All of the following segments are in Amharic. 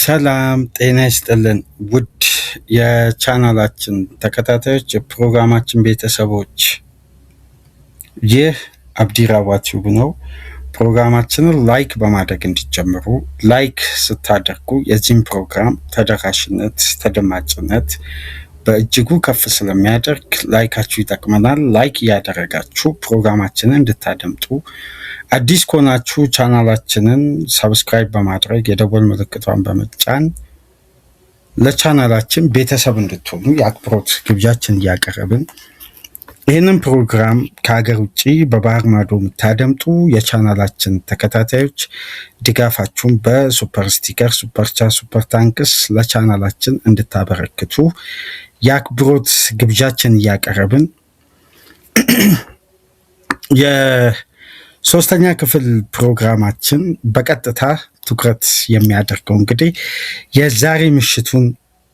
ሰላም ጤና ይስጥልን ውድ የቻናላችን ተከታታዮች የፕሮግራማችን ቤተሰቦች፣ ይህ አብዲራዋ ቲዩብ ነው። ፕሮግራማችንን ላይክ በማድረግ እንዲጀምሩ። ላይክ ስታደርጉ የዚህም ፕሮግራም ተደራሽነት ተደማጭነት በእጅጉ ከፍ ስለሚያደርግ ላይካችሁ ይጠቅመናል። ላይክ እያደረጋችሁ ፕሮግራማችንን እንድታደምጡ፣ አዲስ ከሆናችሁ ቻናላችንን ሰብስክራይብ በማድረግ የደወል ምልክቷን በመጫን ለቻናላችን ቤተሰብ እንድትሆኑ የአክብሮት ግብዣችን እያቀረብን ይህንን ፕሮግራም ከሀገር ውጭ በባህር ማዶ የምታደምጡ የቻናላችን ተከታታዮች ድጋፋችሁን በሱፐር ስቲከር፣ ሱፐር ቻት፣ ሱፐር ታንክስ ለቻናላችን እንድታበረክቱ የአክብሮት ግብዣችን እያቀረብን የሶስተኛ ክፍል ፕሮግራማችን በቀጥታ ትኩረት የሚያደርገው እንግዲህ የዛሬ ምሽቱን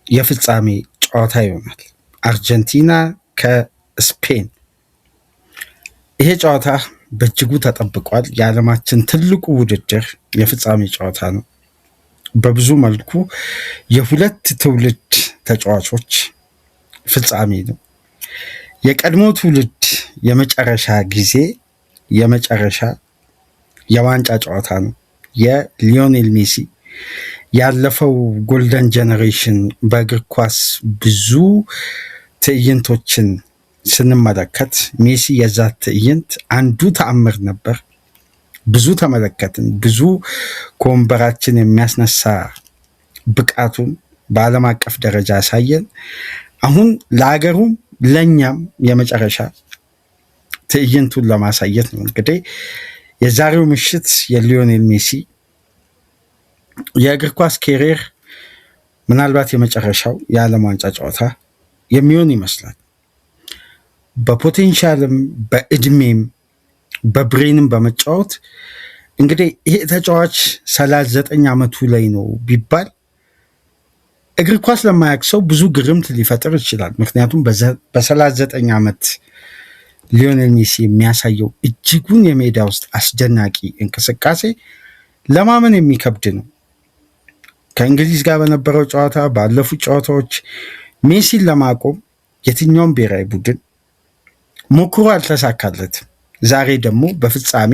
የፍጻሜ ጨዋታ ይሆናል። አርጀንቲና ከስፔን። ይሄ ጨዋታ በእጅጉ ተጠብቋል። የዓለማችን ትልቁ ውድድር የፍጻሜ ጨዋታ ነው። በብዙ መልኩ የሁለት ትውልድ ተጫዋቾች ፍጻሜ ነው። የቀድሞ ትውልድ የመጨረሻ ጊዜ የመጨረሻ የዋንጫ ጨዋታ ነው። የሊዮኔል ሜሲ ያለፈው ጎልደን ጀነሬሽን በእግር ኳስ ብዙ ትዕይንቶችን ስንመለከት ሜሲ የዛ ትዕይንት አንዱ ተአምር ነበር። ብዙ ተመለከትን። ብዙ ከወንበራችን የሚያስነሳ ብቃቱን በዓለም አቀፍ ደረጃ ያሳየን። አሁን ለሀገሩም ለእኛም የመጨረሻ ትዕይንቱን ለማሳየት ነው። እንግዲህ የዛሬው ምሽት የሊዮኔል ሜሲ የእግር ኳስ ኬሪየር ምናልባት የመጨረሻው የዓለም ዋንጫ ጨዋታ የሚሆን ይመስላል። በፖቴንሻልም በእድሜም በብሬንም በመጫወት እንግዲህ ይሄ ተጫዋች 39 ዓመቱ ላይ ነው ቢባል እግር ኳስ ለማያውቅ ሰው ብዙ ግርምት ሊፈጥር ይችላል። ምክንያቱም በ39 ዓመት ሊዮኔል ሜሲ የሚያሳየው እጅጉን የሜዳ ውስጥ አስደናቂ እንቅስቃሴ ለማመን የሚከብድ ነው። ከእንግሊዝ ጋር በነበረው ጨዋታ፣ ባለፉት ጨዋታዎች ሜሲን ለማቆም የትኛውም ብሔራዊ ቡድን ሞክሮ አልተሳካለትም። ዛሬ ደግሞ በፍጻሜ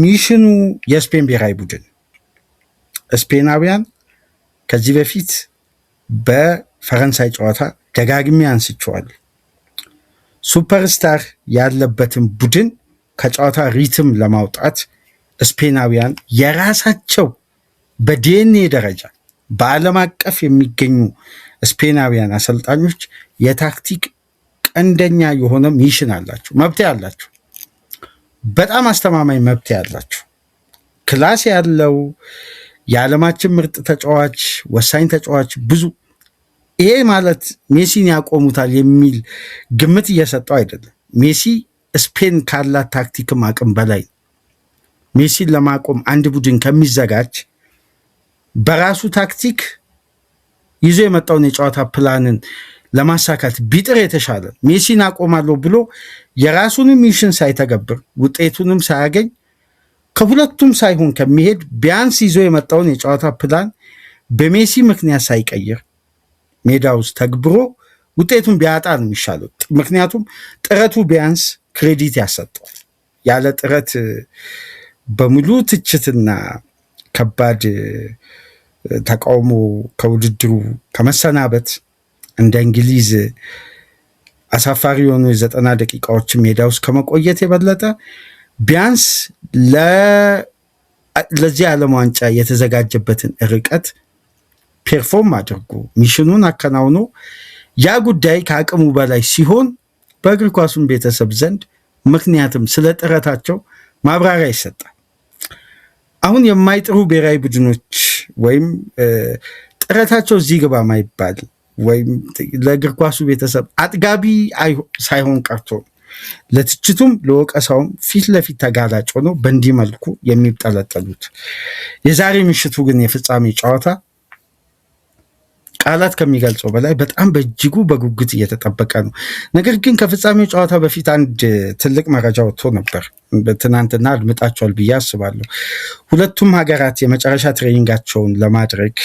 ሚሽኑ የስፔን ብሔራዊ ቡድን ስፔናውያን ከዚህ በፊት በፈረንሳይ ጨዋታ ደጋግሜ አንስቼዋለሁ። ሱፐርስታር ያለበትን ቡድን ከጨዋታ ሪትም ለማውጣት ስፔናውያን የራሳቸው በዲኤንኤ ደረጃ በዓለም አቀፍ የሚገኙ ስፔናውያን አሰልጣኞች የታክቲክ ቀንደኛ የሆነ ሚሽን አላቸው፣ መብት አላቸው። በጣም አስተማማኝ መብት ያላቸው ክላስ ያለው የዓለማችን ምርጥ ተጫዋች፣ ወሳኝ ተጫዋች ብዙ። ይሄ ማለት ሜሲን ያቆሙታል የሚል ግምት እየሰጠው አይደለም። ሜሲ ስፔን ካላት ታክቲክም አቅም በላይ ሜሲን ለማቆም አንድ ቡድን ከሚዘጋጅ በራሱ ታክቲክ ይዞ የመጣውን የጨዋታ ፕላንን ለማሳካት ቢጥር የተሻለ ሜሲን አቆማለሁ ብሎ የራሱንም ሚሽን ሳይተገብር ውጤቱንም ሳያገኝ ከሁለቱም ሳይሆን ከሚሄድ ቢያንስ ይዞ የመጣውን የጨዋታ ፕላን በሜሲ ምክንያት ሳይቀይር ሜዳ ውስጥ ተግብሮ ውጤቱን ቢያጣ ነው የሚሻለው። ምክንያቱም ጥረቱ ቢያንስ ክሬዲት ያሰጠዋል። ያለ ጥረት በሙሉ ትችትና ከባድ ተቃውሞ ከውድድሩ ከመሰናበት እንደ እንግሊዝ አሳፋሪ የሆኑ የ90 ደቂቃዎችን ሜዳ ውስጥ ከመቆየት የበለጠ ቢያንስ ለዚህ ዓለም ዋንጫ የተዘጋጀበትን ርቀት ፔርፎርም አድርጎ ሚሽኑን አከናውኖ ያ ጉዳይ ከአቅሙ በላይ ሲሆን በእግር ኳሱን ቤተሰብ ዘንድ ምክንያትም ስለ ጥረታቸው ማብራሪያ ይሰጣል። አሁን የማይጥሩ ብሔራዊ ቡድኖች ወይም ጥረታቸው እዚህ ግባ ማይባል ወይም ለእግር ኳሱ ቤተሰብ አጥጋቢ ሳይሆን ቀርቶ ለትችቱም ለወቀሳውም ፊት ለፊት ተጋላጭ ሆነው በእንዲህ መልኩ የሚጠለጠሉት። የዛሬ ምሽቱ ግን የፍጻሜ ጨዋታ ቃላት ከሚገልጸው በላይ በጣም በእጅጉ በጉጉት እየተጠበቀ ነው። ነገር ግን ከፍጻሜው ጨዋታ በፊት አንድ ትልቅ መረጃ ወጥቶ ነበር። ትናንትና አድምጣቸዋል ብዬ አስባለሁ። ሁለቱም ሀገራት የመጨረሻ ትሬኒንጋቸውን ለማድረግ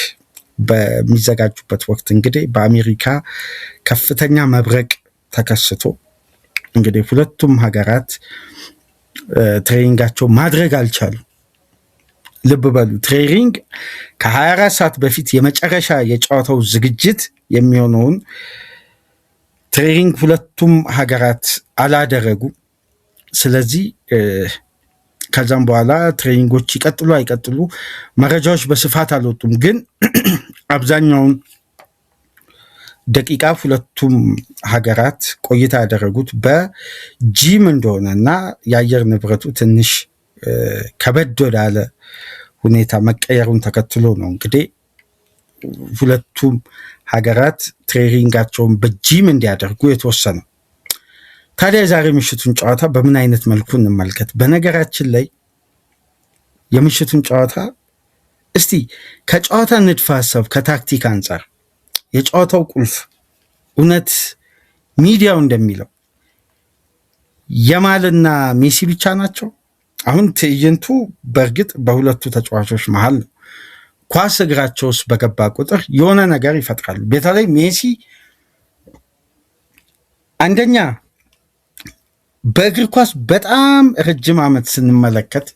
በሚዘጋጁበት ወቅት እንግዲህ በአሜሪካ ከፍተኛ መብረቅ ተከስቶ እንግዲህ ሁለቱም ሀገራት ትሬኒንጋቸው ማድረግ አልቻሉ። ልብ በሉ፣ ትሬኒንግ ከ24 ሰዓት በፊት የመጨረሻ የጨዋታው ዝግጅት የሚሆነውን ትሬኒንግ ሁለቱም ሀገራት አላደረጉ። ስለዚህ ከዛም በኋላ ትሬኒንጎች ይቀጥሉ አይቀጥሉ መረጃዎች በስፋት አልወጡም። ግን አብዛኛውን ደቂቃ ሁለቱም ሀገራት ቆይታ ያደረጉት በጂም እንደሆነ እና የአየር ንብረቱ ትንሽ ከበድ ወዳለ ሁኔታ መቀየሩን ተከትሎ ነው እንግዲህ ሁለቱም ሀገራት ትሬኒንጋቸውን በጂም እንዲያደርጉ የተወሰነው። ታዲያ የዛሬ ምሽቱን ጨዋታ በምን አይነት መልኩ እንመልከት? በነገራችን ላይ የምሽቱን ጨዋታ እስቲ ከጨዋታ ንድፈ ሀሳብ ከታክቲክ አንጻር የጨዋታው ቁልፍ እውነት ሚዲያው እንደሚለው ያማልና ሜሲ ብቻ ናቸው? አሁን ትዕይንቱ በእርግጥ በሁለቱ ተጫዋቾች መሃል ነው። ኳስ እግራቸው ውስጥ በገባ ቁጥር የሆነ ነገር ይፈጥራሉ። በተለይ ሜሲ አንደኛ በእግር ኳስ በጣም ረጅም ዓመት ስንመለከት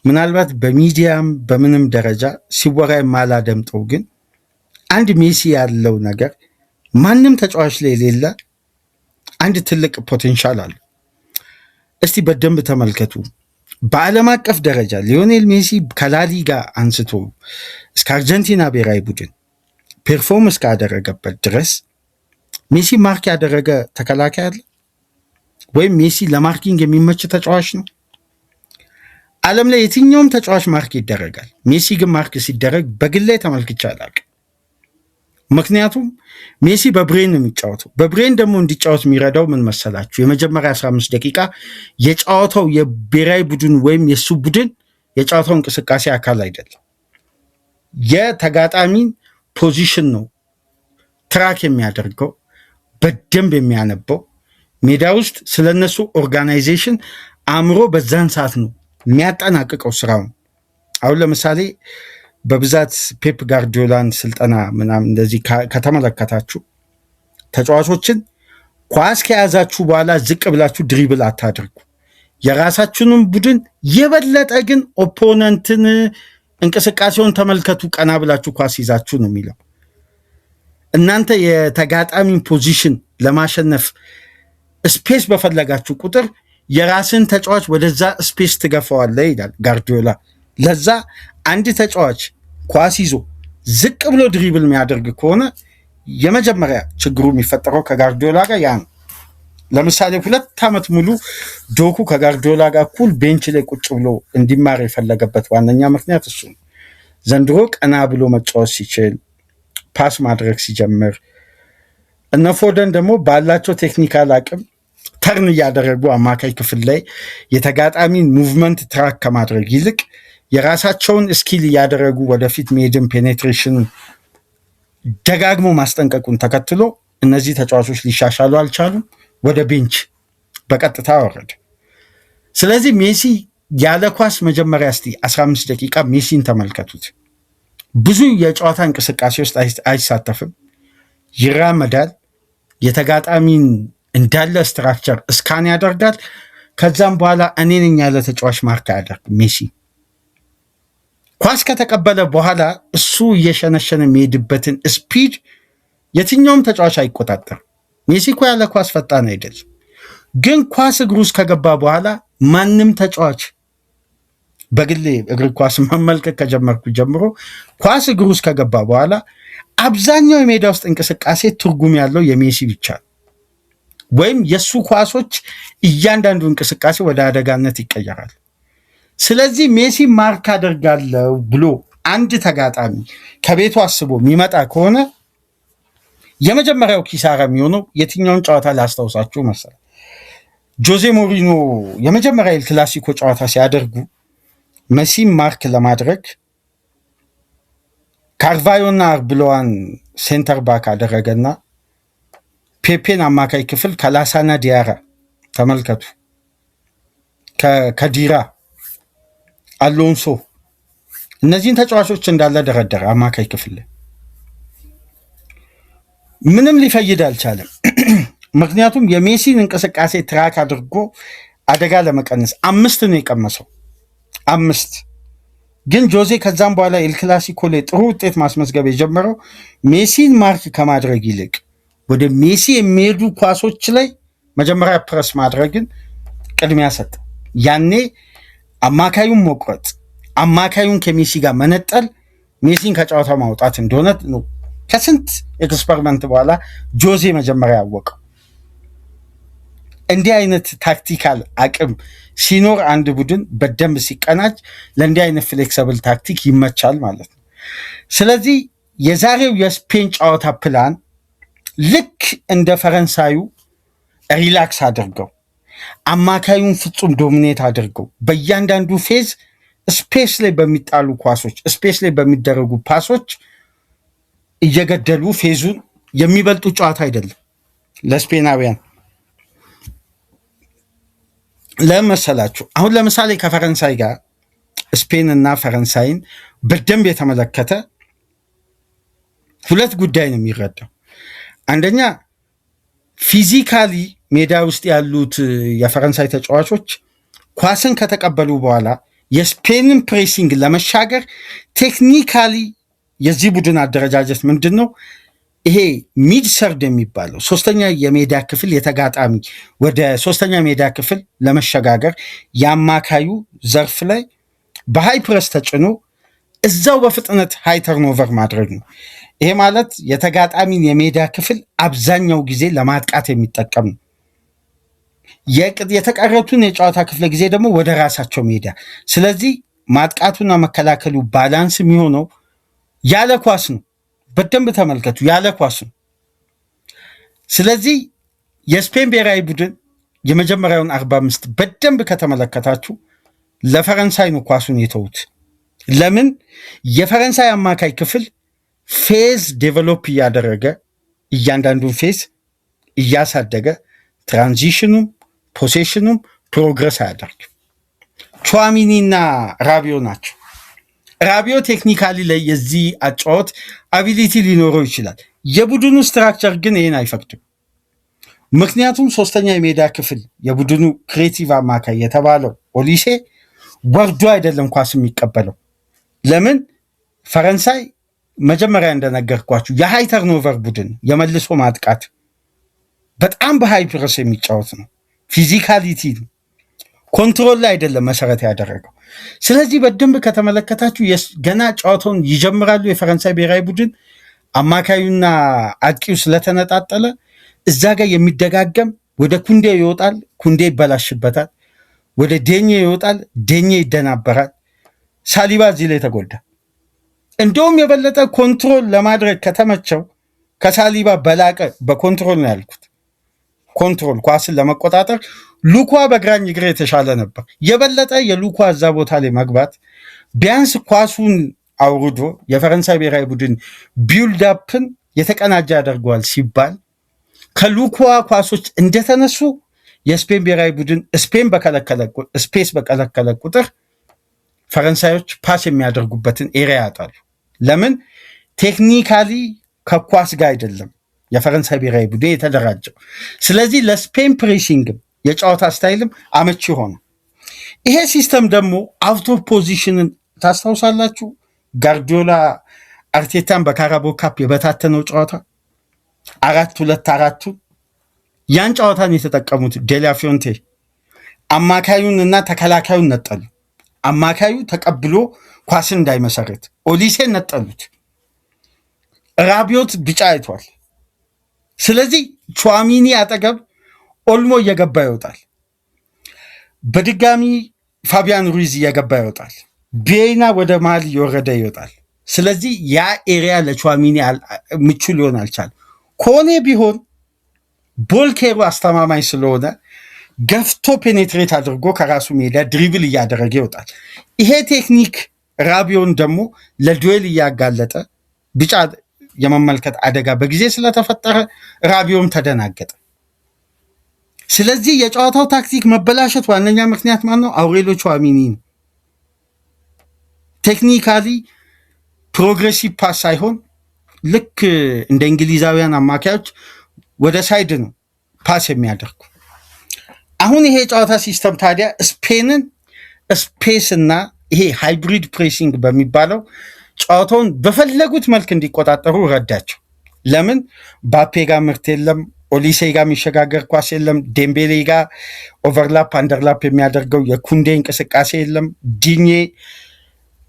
ምናልባት በሚዲያም በምንም ደረጃ ሲወራ የማላደምጠው ግን አንድ ሜሲ ያለው ነገር ማንም ተጫዋች ላይ የሌለ አንድ ትልቅ ፖቴንሻል አለ። እስቲ በደንብ ተመልከቱ። በዓለም አቀፍ ደረጃ ሊዮኔል ሜሲ ከላሊጋ አንስቶ እስከ አርጀንቲና ብሔራዊ ቡድን ፔርፎርም እስካደረገበት ድረስ ሜሲ ማርክ ያደረገ ተከላካይ አለ ወይም ሜሲ ለማርኪንግ የሚመች ተጫዋች ነው? ዓለም ላይ የትኛውም ተጫዋች ማርክ ይደረጋል። ሜሲ ግን ማርክ ሲደረግ በግላይ ተመልክቼ አላውቅም። ምክንያቱም ሜሲ በብሬን ነው የሚጫወተው። በብሬን ደግሞ እንዲጫወት የሚረዳው ምን መሰላችሁ? የመጀመሪያ 15 ደቂቃ የጨዋታው የብሔራዊ ቡድን ወይም የሱ ቡድን የጨዋታው እንቅስቃሴ አካል አይደለም። የተጋጣሚን ፖዚሽን ነው ትራክ የሚያደርገው፣ በደንብ የሚያነበው፣ ሜዳ ውስጥ ስለነሱ ኦርጋናይዜሽን አእምሮ በዛን ሰዓት ነው የሚያጠናቅቀው ስራውን። አሁን ለምሳሌ በብዛት ፔፕ ጋርዲዮላን ስልጠና ምናምን እንደዚህ ከተመለከታችሁ ተጫዋቾችን ኳስ ከያዛችሁ በኋላ ዝቅ ብላችሁ ድሪብል አታድርጉ፣ የራሳችሁንም ቡድን የበለጠ ግን ኦፖነንትን እንቅስቃሴውን ተመልከቱ፣ ቀና ብላችሁ ኳስ ይዛችሁ ነው የሚለው። እናንተ የተጋጣሚን ፖዚሽን ለማሸነፍ ስፔስ በፈለጋችሁ ቁጥር የራስን ተጫዋች ወደዛ ስፔስ ትገፋዋለህ ይላል ጋርዲዮላ። ለዛ አንድ ተጫዋች ኳስ ይዞ ዝቅ ብሎ ድሪብል የሚያደርግ ከሆነ የመጀመሪያ ችግሩ የሚፈጠረው ከጋርዲዮላ ጋር ያ ነው። ለምሳሌ 2 ዓመት ሙሉ ዶኩ ከጋርዲዮላ ጋር እኩል ቤንች ላይ ቁጭ ብሎ እንዲማር የፈለገበት ዋነኛ ምክንያት እሱ ነው። ዘንድሮ ቀና ብሎ መጫወት ሲችል፣ ፓስ ማድረግ ሲጀምር፣ እነ ፎደን ደግሞ ባላቸው ቴክኒካል አቅም ተርን እያደረጉ አማካይ ክፍል ላይ የተጋጣሚን ሙቭመንት ትራክ ከማድረግ ይልቅ የራሳቸውን ስኪል እያደረጉ ወደፊት ሜድን ፔኔትሬሽን ደጋግሞ ማስጠንቀቁን ተከትሎ እነዚህ ተጫዋቾች ሊሻሻሉ አልቻሉም። ወደ ቤንች በቀጥታ ወረደ። ስለዚህ ሜሲ ያለ ኳስ መጀመሪያ እስቲ 15 ደቂቃ ሜሲን ተመልከቱት። ብዙ የጨዋታ እንቅስቃሴ ውስጥ አይሳተፍም፣ ይራመዳል፣ የተጋጣሚን እንዳለ ስትራክቸር እስካን ያደርጋል። ከዛም በኋላ እኔ ነኝ ያለ ተጫዋች ማርክ ያደርግ። ሜሲ ኳስ ከተቀበለ በኋላ እሱ እየሸነሸነ የሚሄድበትን ስፒድ የትኛውም ተጫዋች አይቆጣጠር። ሜሲ እኮ ያለ ኳስ ፈጣን አይደለም፣ ግን ኳስ እግሩ ውስጥ ከገባ በኋላ ማንም ተጫዋች በግሌ እግር ኳስ መመልከት ከጀመርኩ ጀምሮ ኳስ እግሩ ውስጥ ከገባ በኋላ አብዛኛው የሜዳ ውስጥ እንቅስቃሴ ትርጉም ያለው የሜሲ ብቻ ነው። ወይም የሱ ኳሶች እያንዳንዱ እንቅስቃሴ ወደ አደጋነት ይቀየራል። ስለዚህ ሜሲ ማርክ አደርጋለሁ ብሎ አንድ ተጋጣሚ ከቤቱ አስቦ የሚመጣ ከሆነ የመጀመሪያው ኪሳራ የሚሆነው የትኛውን ጨዋታ ላስታውሳችሁ መሰለህ? ጆዜ ሞሪኖ የመጀመሪያ ኤል ክላሲኮ ጨዋታ ሲያደርጉ መሲም ማርክ ለማድረግ ካርቫዮና አርብሎዋን ሴንተር ባክ አደረገና ፔፔን አማካይ ክፍል ከላሳና ዲያራ ተመልከቱ፣ ከዲራ አሎንሶ እነዚህን ተጫዋቾች እንዳለ ደረደረ አማካይ ክፍል። ምንም ሊፈይድ አልቻለም። ምክንያቱም የሜሲን እንቅስቃሴ ትራክ አድርጎ አደጋ ለመቀነስ 5 ነው የቀመሰው 5። ግን ጆዜ ከዛም በኋላ ኤል ክላሲኮ ላይ ጥሩ ውጤት ማስመዝገብ የጀመረው ሜሲን ማርክ ከማድረግ ይልቅ ወደ ሜሲ የሚሄዱ ኳሶች ላይ መጀመሪያ ፕረስ ማድረግን ቅድሚያ ሰጠ። ያኔ አማካዩን መቁረጥ፣ አማካዩን ከሜሲ ጋር መነጠል ሜሲን ከጨዋታ ማውጣት እንደሆነ ነው ከስንት ኤክስፐሪመንት በኋላ ጆዜ መጀመሪያ ያወቀው። እንዲህ አይነት ታክቲካል አቅም ሲኖር አንድ ቡድን በደንብ ሲቀናጅ ለእንዲህ አይነት ፍሌክሰብል ታክቲክ ይመቻል ማለት ነው። ስለዚህ የዛሬው የስፔን ጨዋታ ፕላን ልክ እንደ ፈረንሳዩ ሪላክስ አድርገው አማካዩን ፍጹም ዶሚኔት አድርገው በእያንዳንዱ ፌዝ ስፔስ ላይ በሚጣሉ ኳሶች፣ ስፔስ ላይ በሚደረጉ ፓሶች እየገደሉ ፌዙን የሚበልጡ ጨዋታ አይደለም ለስፔናውያን። ለመሰላችሁ አሁን ለምሳሌ ከፈረንሳይ ጋር ስፔን እና ፈረንሳይን በደንብ የተመለከተ ሁለት ጉዳይ ነው የሚረዳው። አንደኛ ፊዚካሊ ሜዳ ውስጥ ያሉት የፈረንሳይ ተጫዋቾች ኳስን ከተቀበሉ በኋላ የስፔንን ፕሬሲንግ ለመሻገር ቴክኒካሊ የዚህ ቡድን አደረጃጀት ምንድን ነው? ይሄ ሚድ ሰርድ የሚባለው ሶስተኛ የሜዳ ክፍል የተጋጣሚ ወደ ሶስተኛ ሜዳ ክፍል ለመሸጋገር የአማካዩ ዘርፍ ላይ በሃይ ፕረስ ተጭኖ እዛው በፍጥነት ሃይ ተርኖቨር ማድረግ ነው። ይሄ ማለት የተጋጣሚን የሜዳ ክፍል አብዛኛው ጊዜ ለማጥቃት የሚጠቀም ነው። የተቀረቱን የጨዋታ ክፍለ ጊዜ ደግሞ ወደ ራሳቸው ሜዳ። ስለዚህ ማጥቃቱና መከላከሉ ባላንስ የሚሆነው ያለ ኳስ ነው። በደንብ ተመልከቱ፣ ያለ ኳስ ነው። ስለዚህ የስፔን ብሔራዊ ቡድን የመጀመሪያውን 45 በደንብ ከተመለከታችሁ ለፈረንሳይ ነው ኳሱን የተዉት። ለምን? የፈረንሳይ አማካይ ክፍል ፌዝ ዴቨሎፕ እያደረገ እያንዳንዱን ፌዝ እያሳደገ ትራንዚሽኑም ፖሴሽኑም ፕሮግረስ አያደርግም። ቹዋሚኒ እና ራቢዮ ናቸው። ራቢዮ ቴክኒካሊ ላይ የዚህ አጫወት አቢሊቲ ሊኖረው ይችላል። የቡድኑ ስትራክቸር ግን ይህን አይፈቅድም። ምክንያቱም ሶስተኛ የሜዳ ክፍል የቡድኑ ክሬቲቭ አማካይ የተባለው ኦሊሴ ወርዶ አይደለም ኳስ የሚቀበለው። ለምን? ፈረንሳይ መጀመሪያ እንደነገርኳችሁ የሃይ ተርኖቨር ቡድን የመልሶ ማጥቃት በጣም በሃይ ፕረስ የሚጫወት ነው። ፊዚካሊቲ ኮንትሮል ላይ አይደለም መሰረት ያደረገው። ስለዚህ በደንብ ከተመለከታችሁ ገና ጨዋታውን ይጀምራሉ የፈረንሳይ ብሔራዊ ቡድን አማካዩና አጥቂው ስለተነጣጠለ እዛ ጋር የሚደጋገም ወደ ኩንዴ ይወጣል፣ ኩንዴ ይበላሽበታል። ወደ ዴኜ ይወጣል፣ ዴኜ ይደናበራል። ሳሊባ እዚህ ላይ ተጎዳ። እንደውም የበለጠ ኮንትሮል ለማድረግ ከተመቸው ከሳሊባ በላቀ በኮንትሮል ነው ያልኩት። ኮንትሮል ኳስን ለመቆጣጠር ሉኳ በግራኝ እግር የተሻለ ነበር። የበለጠ የሉኳ እዛ ቦታ ላይ መግባት ቢያንስ ኳሱን አውርዶ የፈረንሳይ ብሔራዊ ቡድን ቢልዳፕን የተቀናጀ ያደርገዋል ሲባል ከሉኳ ኳሶች እንደተነሱ የስፔን ብሔራዊ ቡድን ስፔስ በከለከለ ቁጥር ፈረንሳዮች ፓስ የሚያደርጉበትን ኤሪያ ያጣሉ። ለምን? ቴክኒካሊ ከኳስ ጋር አይደለም የፈረንሳይ ብሔራዊ ቡድን የተደራጀው። ስለዚህ ለስፔን ፕሬሲንግም የጨዋታ ስታይልም አመቺ ሆነ። ይሄ ሲስተም ደግሞ አውት ኦፍ ፖዚሽንን ታስታውሳላችሁ። ጋርዲዮላ አርቴታን በካራቦ ካፕ የበታተነው ጨዋታ 4-2-4 ያን ጨዋታን የተጠቀሙት ዴላፊዮንቴ አማካዩን እና ተከላካዩን ነጠሉ። አማካዩ ተቀብሎ ኳስን እንዳይመሰረት ኦሊሴን ነጠሉት። ራቢዮት ቢጫ አይቷል። ስለዚህ ቹዋሚኒ አጠገብ ኦልሞ እየገባ ይወጣል። በድጋሚ ፋቢያን ሩይዝ እየገባ ይወጣል። ቤና ወደ መሃል እየወረደ ይወጣል። ስለዚህ ያ ኤሪያ ለቹዋሚኒ ምቹ ሊሆን አልቻለም። ከሆነ ቢሆን ቦልኬሩ አስተማማኝ ስለሆነ ገፍቶ ፔኔትሬት አድርጎ ከራሱ ሜዳ ድሪብል እያደረገ ይወጣል። ይሄ ቴክኒክ ራቢዮን ደግሞ ለዱዌል እያጋለጠ ቢጫ የመመልከት አደጋ በጊዜ ስለተፈጠረ ራቢዮም ተደናገጠ። ስለዚህ የጨዋታው ታክቲክ መበላሸት ዋነኛ ምክንያት ማነው? አውሬሎ ቹዋሚኒ ነው። ቴክኒካሊ ፕሮግሬሲቭ ፓስ ሳይሆን ልክ እንደ እንግሊዛውያን አማካዮች ወደ ሳይድ ነው ፓስ የሚያደርጉ። አሁን ይሄ የጨዋታ ሲስተም ታዲያ ስፔንን ስፔስ እና ይሄ ሃይብሪድ ፕሬሲንግ በሚባለው ጨዋታውን በፈለጉት መልክ እንዲቆጣጠሩ ረዳቸው። ለምን? ባፔ ጋር ምርት የለም፣ ኦሊሴ ጋር የሚሸጋገር ኳስ የለም፣ ዴምቤሌ ጋር ኦቨርላፕ አንደርላፕ የሚያደርገው የኩንዴ እንቅስቃሴ የለም፣ ዲኜ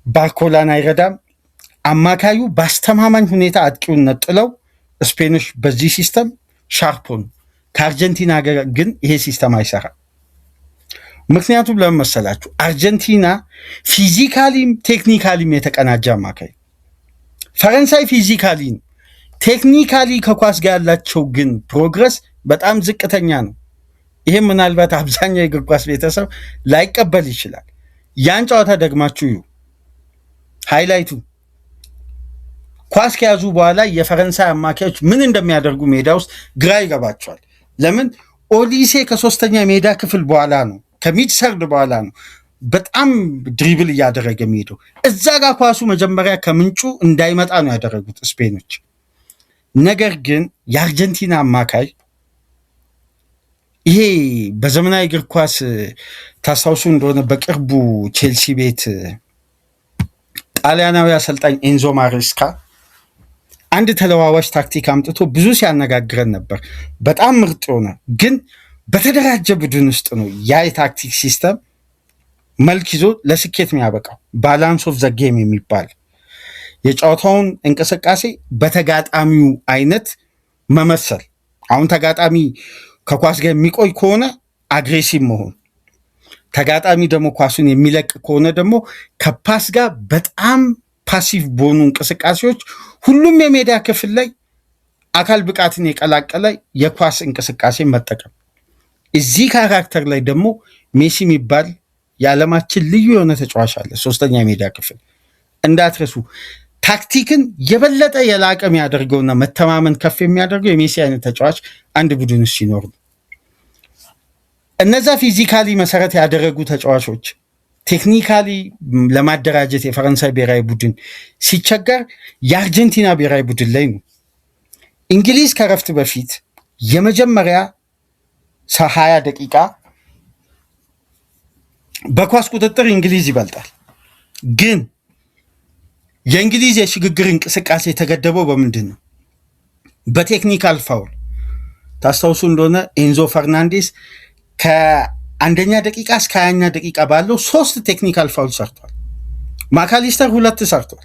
ባርኮላን አይረዳም። አማካዩ በአስተማማኝ ሁኔታ አጥቂውን ነጥለው ስፔኖች በዚህ ሲስተም ሻርፖን። ከአርጀንቲና ግን ይሄ ሲስተም አይሰራም። ምክንያቱም ለምን መሰላችሁ? አርጀንቲና ፊዚካሊም ቴክኒካሊም የተቀናጀ አማካይ፣ ፈረንሳይ ፊዚካሊ ነው። ቴክኒካሊ ከኳስ ጋር ያላቸው ግን ፕሮግረስ በጣም ዝቅተኛ ነው። ይህም ምናልባት አብዛኛው የእግር ኳስ ቤተሰብ ላይቀበል ይችላል። ያን ጨዋታ ደግማችሁ እዩ። ሃይላይቱ ኳስ ከያዙ በኋላ የፈረንሳይ አማካዮች ምን እንደሚያደርጉ ሜዳ ውስጥ ግራ ይገባቸዋል። ለምን? ኦሊሴ ከሶስተኛ የሜዳ ክፍል በኋላ ነው፣ ከሚድ ሰርድ በኋላ ነው በጣም ድሪብል እያደረገ የሚሄደው። እዛ ጋር ኳሱ መጀመሪያ ከምንጩ እንዳይመጣ ነው ያደረጉት ስፔኖች። ነገር ግን የአርጀንቲና አማካይ ይሄ በዘመናዊ እግር ኳስ ታስታውሱ እንደሆነ በቅርቡ ቼልሲ ቤት ጣሊያናዊ አሰልጣኝ ኤንዞ ማሬስካ አንድ ተለዋዋጭ ታክቲክ አምጥቶ ብዙ ሲያነጋግረን ነበር። በጣም ምርጥ ሆነ። ግን በተደራጀ ቡድን ውስጥ ነው ያ የታክቲክ ሲስተም መልክ ይዞ ለስኬት የሚያበቃው። ባላንስ ኦፍ ዘ ጌም የሚባል የጨዋታውን እንቅስቃሴ በተጋጣሚው አይነት መመሰል። አሁን ተጋጣሚ ከኳስ ጋር የሚቆይ ከሆነ አግሬሲቭ መሆን፣ ተጋጣሚ ደግሞ ኳሱን የሚለቅ ከሆነ ደግሞ ከፓስ ጋር በጣም ፓሲቭ በሆኑ እንቅስቃሴዎች ሁሉም የሜዳ ክፍል ላይ አካል ብቃትን የቀላቀለ የኳስ እንቅስቃሴ መጠቀም። እዚህ ካራክተር ላይ ደግሞ ሜሲ የሚባል የዓለማችን ልዩ የሆነ ተጫዋች አለ። ሶስተኛ የሜዳ ክፍል እንዳትረሱ። ታክቲክን የበለጠ የላቀ የሚያደርገውና መተማመን ከፍ የሚያደርገው የሜሲ አይነት ተጫዋች አንድ ቡድን ውስጥ ሲኖር ነው። እነዛ ፊዚካሊ መሰረት ያደረጉ ተጫዋቾች ቴክኒካሊ ለማደራጀት የፈረንሳይ ብሔራዊ ቡድን ሲቸገር የአርጀንቲና ብሔራዊ ቡድን ላይ ነው። እንግሊዝ ከረፍት በፊት የመጀመሪያ 20 ደቂቃ በኳስ ቁጥጥር እንግሊዝ ይበልጣል። ግን የእንግሊዝ የሽግግር እንቅስቃሴ የተገደበው በምንድን ነው? በቴክኒካል ፋውል። ታስታውሱ እንደሆነ ኤንዞ ፈርናንዴስ ከአንደኛ ደቂቃ እስከ 20ኛ ደቂቃ ባለው 3 ቴክኒካል ፋውል ሰርቷል። ማካሊስተር 2 ሰርቷል።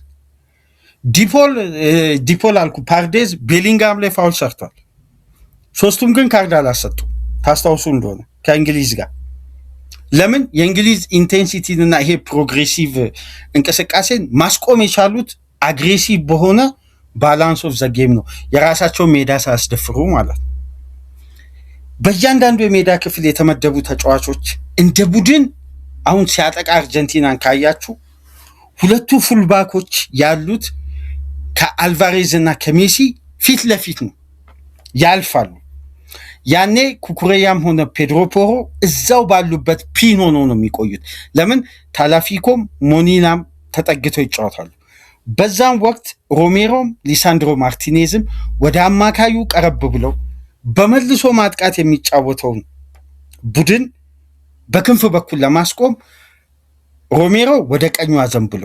ዲፖል አልኩ ፓርዴዝ ቤሊንጋም ላይ ፋውል ሰርቷል። 3ቱም ግን ካርድ አላሰጡ። ታስታውሱ እንደሆነ ከእንግሊዝ ጋር ለምን? የእንግሊዝ ኢንቴንሲቲን እና ይሄ ፕሮግሬሲቭ እንቅስቃሴን ማስቆም የቻሉት አግሬሲቭ በሆነ ባላንስ ኦፍ ዘ ጌም ነው፣ የራሳቸውን ሜዳ ሳያስደፍሩ ማለት ነው። በእያንዳንዱ የሜዳ ክፍል የተመደቡ ተጫዋቾች እንደ ቡድን አሁን ሲያጠቃ አርጀንቲናን ካያችሁ 2 ፉልባኮች ያሉት ከአልቫሬዝ እና ከሜሲ ፊት ለፊት ነው፣ ያልፋሉ። ያኔ ኩኩሬያም ሆነ ፔድሮ ፖሮ እዛው ባሉበት ፒን ሆኖ ነው የሚቆዩት። ለምን? ታላፊኮም ሞኒናም ተጠግተው ይጫወታሉ። በዛም ወቅት ሮሜሮም ሊሳንድሮ ማርቲኔዝም ወደ አማካዩ ቀረብ ብለው በመልሶ ማጥቃት የሚጫወተውን ቡድን በክንፍ በኩል ለማስቆም ሮሜሮ ወደ ቀኙ አዘንብሎ፣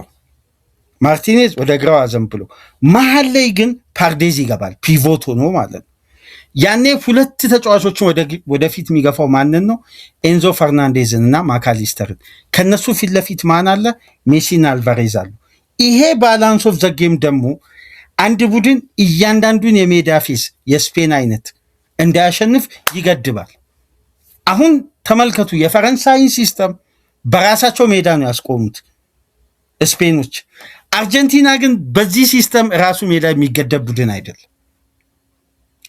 ማርቲኔዝ ወደ ግራው አዘንብሎ፣ መሀል ላይ ግን ፓርዴዝ ይገባል፣ ፒቮት ሆኖ ማለት ነው። ያኔ 2 ተጫዋቾችን ወደፊት የሚገፋው ማንን ነው? ኤንዞ ፈርናንዴዝን እና ማካሊስተርን። ከነሱ ፊት ለፊት ማን አለ? ሜሲና አልቫሬዝ አሉ። ይሄ ባላንስ ኦፍ ዘጌም ደግሞ አንድ ቡድን እያንዳንዱን የሜዳ ፌስ የስፔን አይነት እንዳያሸንፍ ይገድባል። አሁን ተመልከቱ፣ የፈረንሳይን ሲስተም በራሳቸው ሜዳ ነው ያስቆሙት ስፔኖች። አርጀንቲና ግን በዚህ ሲስተም ራሱ ሜዳ የሚገደብ ቡድን አይደለም።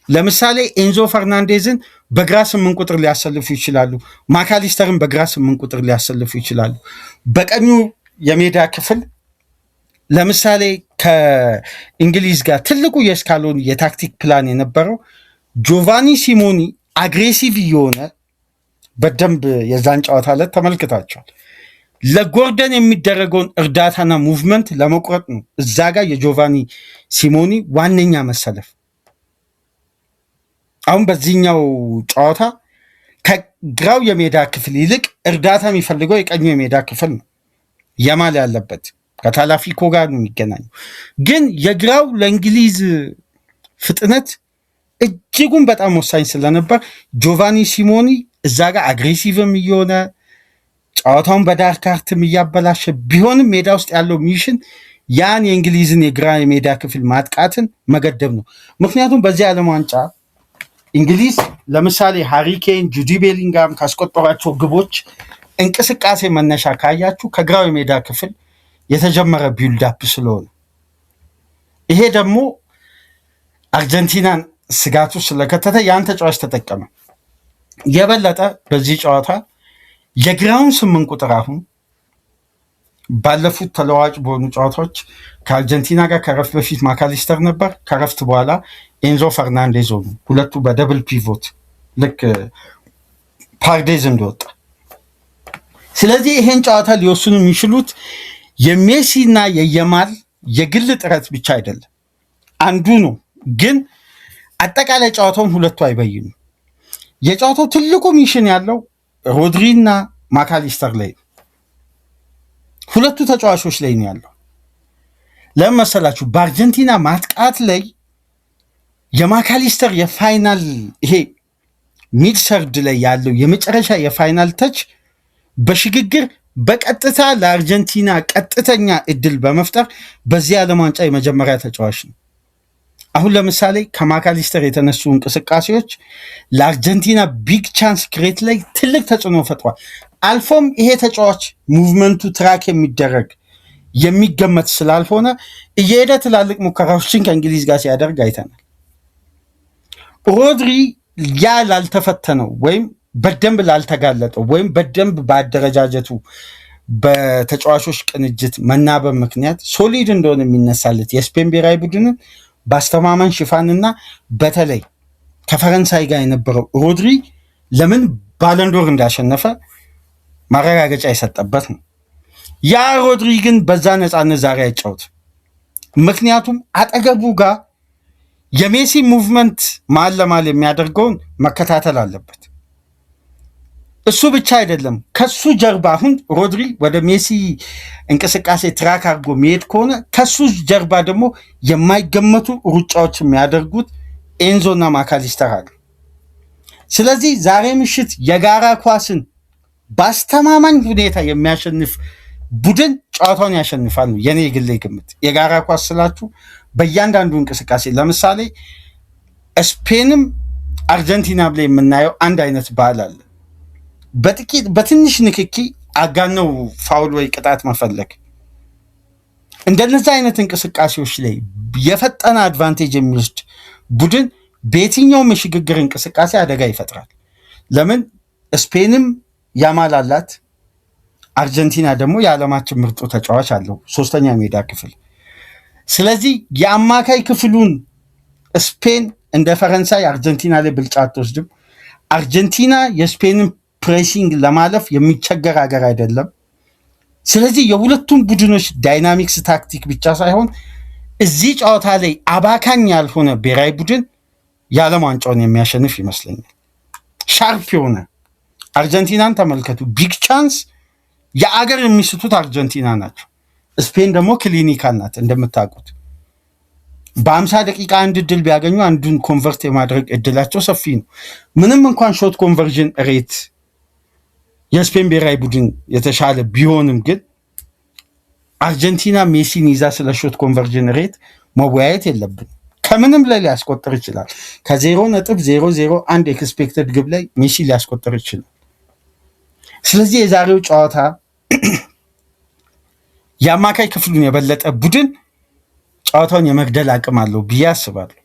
ለምሳሌ ኤንዞ ፈርናንዴዝን በግራ 8 ቁጥር ሊያሰልፉ ይችላሉ። ማካሊስተርን በግራ 8 ቁጥር ሊያሰልፉ ይችላሉ። በቀኙ የሜዳ ክፍል ለምሳሌ ከእንግሊዝ ጋር ትልቁ የስካሎኒ የታክቲክ ፕላን የነበረው ጆቫኒ ሲሞኒ አግሬሲቭ እየሆነ በደንብ የዛን ጨዋታ ዕለት ተመልክታቸዋል። ለጎርደን የሚደረገውን እርዳታና ሙቭመንት ለመቁረጥ ነው እዛ ጋር የጆቫኒ ሲሞኒ ዋነኛ መሰለፍ። አሁን በዚህኛው ጨዋታ ከግራው የሜዳ ክፍል ይልቅ እርዳታ የሚፈልገው የቀኙ የሜዳ ክፍል ነው ያማል ያለበት ከታላፊኮ ጋር ነው የሚገናኘው። ግን የግራው ለእንግሊዝ ፍጥነት እጅጉን በጣም ወሳኝ ስለነበር ጆቫኒ ሲሞኒ እዛ ጋር አግሬሲቭም እየሆነ ጨዋታውን በዳር ካርትም እያበላሸ ቢሆንም ሜዳ ውስጥ ያለው ሚሽን ያን የእንግሊዝን የግራ የሜዳ ክፍል ማጥቃትን መገደብ ነው። ምክንያቱም በዚህ ዓለም ዋንጫ እንግሊዝ ለምሳሌ ሃሪኬን፣ ጁዲ ቤሊንጋም ካስቆጠሯቸው ግቦች እንቅስቃሴ መነሻ ካያችሁ ከግራው የሜዳ ክፍል የተጀመረ ቢልዳፕ ስለሆነ ይሄ ደግሞ አርጀንቲናን ስጋቱ ስለከተተ ያን ተጫዋች ተጠቀመ። የበለጠ በዚህ ጨዋታ የግራውን 8 ቁጥር አሁን ባለፉት ተለዋጭ በሆኑ ጨዋታዎች ከአርጀንቲና ጋር ከረፍት በፊት ማካሊስተር ነበር፣ ከረፍት በኋላ ኤንዞ ፈርናንዴዝ ሆኑ። ሁለቱ በደብል ፒቮት ልክ ፓርዴዝ እንደወጣ። ስለዚህ ይሄን ጨዋታ ሊወስኑ የሚችሉት የሜሲና የየማል የግል ጥረት ብቻ አይደለም፣ አንዱ ነው። ግን አጠቃላይ ጨዋታውን ሁለቱ አይበይኑ። የጨዋታው ትልቁ ሚሽን ያለው ሮድሪና ማካሊስተር ላይ ነው። ሁለቱ ተጫዋቾች ላይ ነው ያለው። ለምን መሰላችሁ? በአርጀንቲና ማጥቃት ላይ የማካሊስተር የፋይናል ይሄ ሚድ ሰርድ ላይ ያለው የመጨረሻ የፋይናል ተች በሽግግር በቀጥታ ለአርጀንቲና ቀጥተኛ እድል በመፍጠር በዚህ ዓለም ዋንጫ የመጀመሪያ ተጫዋች ነው። አሁን ለምሳሌ ከማካሊስተር የተነሱ እንቅስቃሴዎች ለአርጀንቲና ቢግ ቻንስ ክሬት ላይ ትልቅ ተጽዕኖ ፈጥሯል። አልፎም ይሄ ተጫዋች ሙቭመንቱ ትራክ የሚደረግ የሚገመት ስላልሆነ እየሄደ ትላልቅ ሙከራዎችን ከእንግሊዝ ጋር ሲያደርግ አይተናል። ሮድሪ ያ ላልተፈተነው ወይም በደንብ ላልተጋለጠው ወይም በደንብ በአደረጃጀቱ በተጫዋቾች ቅንጅት መናበብ ምክንያት ሶሊድ እንደሆነ የሚነሳለት የስፔን ብሔራዊ ቡድንን በአስተማማኝ ሽፋንና በተለይ ከፈረንሳይ ጋር የነበረው ሮድሪ ለምን ባለንዶር እንዳሸነፈ ማረጋገጫ የሰጠበት ነው። ያ ሮድሪ ግን በዛ ነፃነት ዛሬ አይጫወት። ምክንያቱም አጠገቡ ጋር የሜሲ ሙቭመንት መሀል ለመሀል የሚያደርገውን መከታተል አለበት። እሱ ብቻ አይደለም፣ ከሱ ጀርባ አሁን ሮድሪ ወደ ሜሲ እንቅስቃሴ ትራክ አድርጎ የሚሄድ ከሆነ ከሱ ጀርባ ደግሞ የማይገመቱ ሩጫዎች የሚያደርጉት ኤንዞና ማካሊስተር አሉ። ስለዚህ ዛሬ ምሽት የጋራ ኳስን በአስተማማኝ ሁኔታ የሚያሸንፍ ቡድን ጨዋታውን ያሸንፋል ነው የኔ ግሌ ግምት። የጋራ ኳስ ስላችሁ በእያንዳንዱ እንቅስቃሴ ለምሳሌ ስፔንም አርጀንቲና ላይ የምናየው አንድ አይነት ባህል አለ። በትንሽ ንክኪ አጋነው ፋውል ወይ ቅጣት መፈለግ። እንደነዚህ አይነት እንቅስቃሴዎች ላይ የፈጠነ አድቫንቴጅ የሚወስድ ቡድን በየትኛውም የሽግግር እንቅስቃሴ አደጋ ይፈጥራል። ለምን? ስፔንም ያማል አላት፣ አርጀንቲና ደግሞ የዓለማችን ምርጡ ተጫዋች አለው ሶስተኛ ሜዳ ክፍል። ስለዚህ የአማካይ ክፍሉን ስፔን እንደ ፈረንሳይ አርጀንቲና ላይ ብልጫ አትወስድም። አርጀንቲና የስፔንን ፕሬሲንግ ለማለፍ የሚቸገር ሀገር አይደለም። ስለዚህ የሁለቱም ቡድኖች ዳይናሚክስ ታክቲክ ብቻ ሳይሆን እዚህ ጨዋታ ላይ አባካኝ ያልሆነ ብሔራዊ ቡድን የዓለም ዋንጫውን የሚያሸንፍ ይመስለኛል። ሻርፕ የሆነ አርጀንቲናን ተመልከቱ። ቢግ ቻንስ የአገር የሚስቱት አርጀንቲና ናቸው። ስፔን ደግሞ ክሊኒካል ናት እንደምታውቁት። በ50 ደቂቃ አንድ እድል ቢያገኙ አንዱን ኮንቨርት የማድረግ እድላቸው ሰፊ ነው። ምንም እንኳን ሾት ኮንቨርዥን ሬት የስፔን ብሔራዊ ቡድን የተሻለ ቢሆንም ግን አርጀንቲና ሜሲን ይዛ ስለ ሾት ኮንቨርዥን ሬት መወያየት የለብን። ከምንም ላይ ሊያስቆጥር ይችላል። ከ0.001 ኤክስፔክተድ ግብ ላይ ሜሲ ሊያስቆጥር ይችላል። ስለዚህ የዛሬው ጨዋታ የአማካይ ክፍሉን የበለጠ ቡድን ጨዋታውን የመግደል አቅም አለው ብዬ አስባለሁ።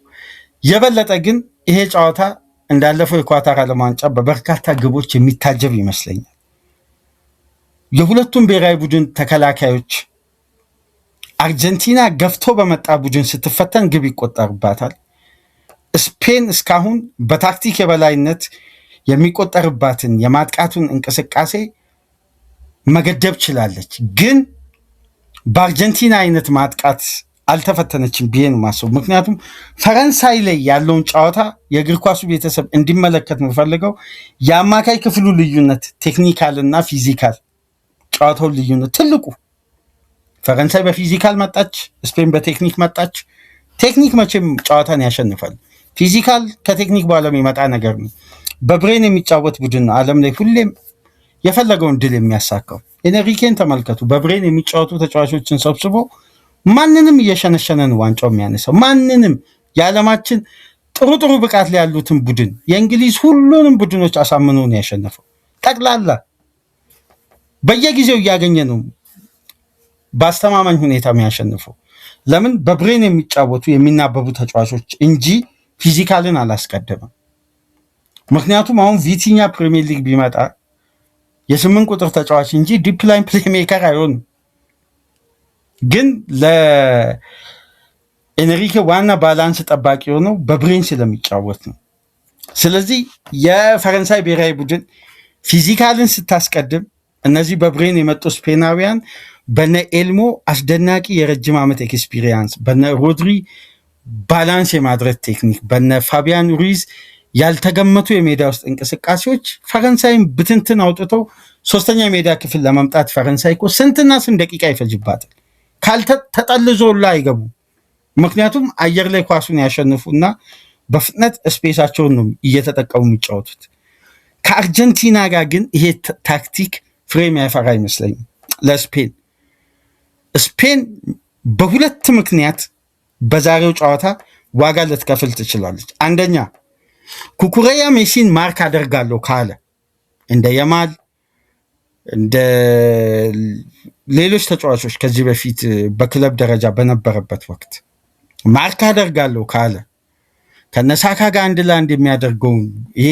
የበለጠ ግን ይሄ ጨዋታ እንዳለፈው የኳታር ዓለም ዋንጫ በበርካታ ግቦች የሚታጀብ ይመስለኛል። የሁለቱም ብሔራዊ ቡድን ተከላካዮች አርጀንቲና ገፍቶ በመጣ ቡድን ስትፈተን ግብ ይቆጠርባታል። ስፔን እስካሁን በታክቲክ የበላይነት የሚቆጠርባትን የማጥቃቱን እንቅስቃሴ መገደብ ችላለች። ግን በአርጀንቲና አይነት ማጥቃት አልተፈተነችም ብዬ ነው የማስበው። ምክንያቱም ፈረንሳይ ላይ ያለውን ጨዋታ የእግር ኳሱ ቤተሰብ እንዲመለከት የምፈልገው የአማካይ ክፍሉ ልዩነት፣ ቴክኒካል እና ፊዚካል ጨዋታውን ልዩነት ትልቁ ፈረንሳይ በፊዚካል መጣች፣ ስፔን በቴክኒክ መጣች። ቴክኒክ መቼም ጨዋታን ያሸንፋል። ፊዚካል ከቴክኒክ በኋላ የሚመጣ ነገር ነው። በብሬን የሚጫወት ቡድን ነው ዓለም ላይ ሁሌም የፈለገውን ድል የሚያሳካው። ኤንሪኬን ተመልከቱ። በብሬን የሚጫወቱ ተጫዋቾችን ሰብስቦ ማንንም እየሸነሸነ ነው ዋንጫው የሚያነሳው። ማንንም የዓለማችን ጥሩ ብቃት ላይ ያሉትን ቡድን የእንግሊዝ ሁሉንም ቡድኖች አሳምኖ ነው ያሸነፈው። ጠቅላላ በየጊዜው እያገኘ ነው በአስተማማኝ ሁኔታ የሚያሸንፈው። ለምን? በብሬን የሚጫወቱ የሚናበቡ ተጫዋቾች እንጂ ፊዚካልን አላስቀደመም። ምክንያቱም አሁን ቪቲኛ ፕሪሚየር ሊግ ቢመጣ የ8 ቁጥር ተጫዋች እንጂ ዲፕ ላይን ፕሌይሜከር አይሆንም። ግን ለኤንሪኬ ዋና ባላንስ ጠባቂ የሆነው በብሬን ስለሚጫወት ነው። ስለዚህ የፈረንሳይ ብሔራዊ ቡድን ፊዚካልን ስታስቀድም እነዚህ በብሬን የመጡ ስፔናውያን በነ ኤልሞ አስደናቂ የረጅም ዓመት ኤክስፒሪየንስ፣ በነ ሮድሪ ባላንስ የማድረግ ቴክኒክ፣ በነ ፋቢያን ሩይዝ ያልተገመቱ የሜዳ ውስጥ እንቅስቃሴዎች ፈረንሳይን ብትንትን አውጥተው ሶስተኛ የሜዳ ክፍል ለመምጣት ፈረንሳይ እኮ ስንትና ስንት ደቂቃ ይፈጅባታል። ካልተጠልዞላ አይገቡ። ምክንያቱም አየር ላይ ኳሱን ያሸንፉና በፍጥነት ስፔሳቸውን ነው እየተጠቀሙ የሚጫወቱት። ከአርጀንቲና ጋር ግን ይሄ ታክቲክ ፍሬም ያፈራ አይመስለኝም ለስፔን። ስፔን በሁለት ምክንያት በዛሬው ጨዋታ ዋጋ ልትከፍል ትችላለች። አንደኛ ኩኩሬያ ሜሲን ማርክ አደርጋለሁ ካለ እንደ የማል እንደ ሌሎች ተጫዋቾች ከዚህ በፊት በክለብ ደረጃ በነበረበት ወቅት ማርክ አደርጋለሁ ካለ ከነሳካ ጋር አንድ ለአንድ የሚያደርገውን ይሄ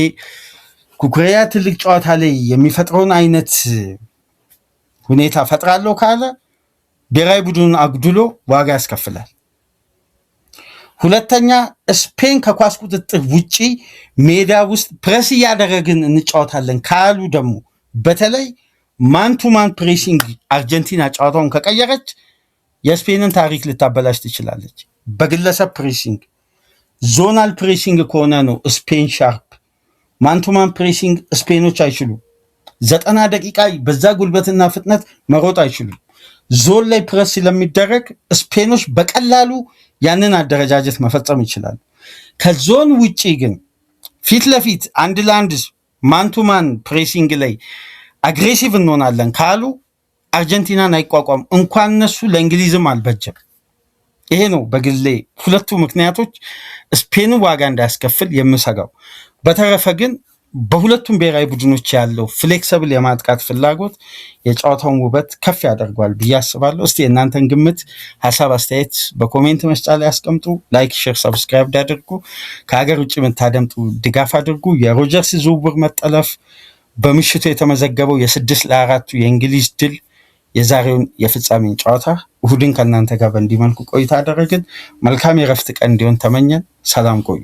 ኩኩሬያ ትልቅ ጨዋታ ላይ የሚፈጥረውን አይነት ሁኔታ ፈጥራለሁ ካለ ብሔራዊ ቡድኑን አጉድሎ ዋጋ ያስከፍላል። ሁለተኛ ስፔን ከኳስ ቁጥጥር ውጪ ሜዳ ውስጥ ፕሬስ እያደረግን እንጫወታለን ካሉ ደግሞ በተለይ ማን ፕሬሲንግ አርጀንቲና ጨዋታውን ከቀየረች የስፔንን ታሪክ ልታበላሽ ትችላለች። በግለሰብ ፕሬሲንግ፣ ዞናል ፕሬሲንግ ከሆነ ነው ስፔን ሻርፕ። ማን ፕሬሲንግ ስፔኖች አይችሉም። 90 ደቂቃ በዛ ጉልበትና ፍጥነት መሮጥ አይችሉም። ዞን ላይ ፕረስ ስለሚደረግ ስፔኖች በቀላሉ ያንን አደረጃጀት መፈጸም ይችላሉ። ከዞን ውጪ ግን ፊት ለፊት አንድ ለአንድ ማን ፕሬሲንግ ላይ አግሬሲቭ እንሆናለን ካሉ አርጀንቲናን አይቋቋም። እንኳን እነሱ ለእንግሊዝም አልበጀም። ይሄ ነው በግሌ ሁለቱ ምክንያቶች ስፔኑ ዋጋ እንዳያስከፍል የምሰጋው። በተረፈ ግን በሁለቱም ብሔራዊ ቡድኖች ያለው ፍሌክሰብል የማጥቃት ፍላጎት የጨዋታውን ውበት ከፍ ያደርጓል ብዬ አስባለሁ። እስቲ የእናንተን ግምት፣ ሀሳብ፣ አስተያየት በኮሜንት መስጫ ላይ ያስቀምጡ። ላይክ፣ ሼር፣ ሰብስክራይብ አድርጉ። ከሀገር ውጭ የምታደምጡ ድጋፍ አድርጉ። የሮጀርስ ዝውውር መጠለፍ፣ በምሽቱ የተመዘገበው የ6-4 የእንግሊዝ ድል የዛሬውን የፍጻሜን ጨዋታ እሁድን ከእናንተ ጋር በእንዲህ መልኩ ቆይታ አደረግን። መልካም የረፍት ቀን እንዲሆን ተመኘን። ሰላም ቆዩ።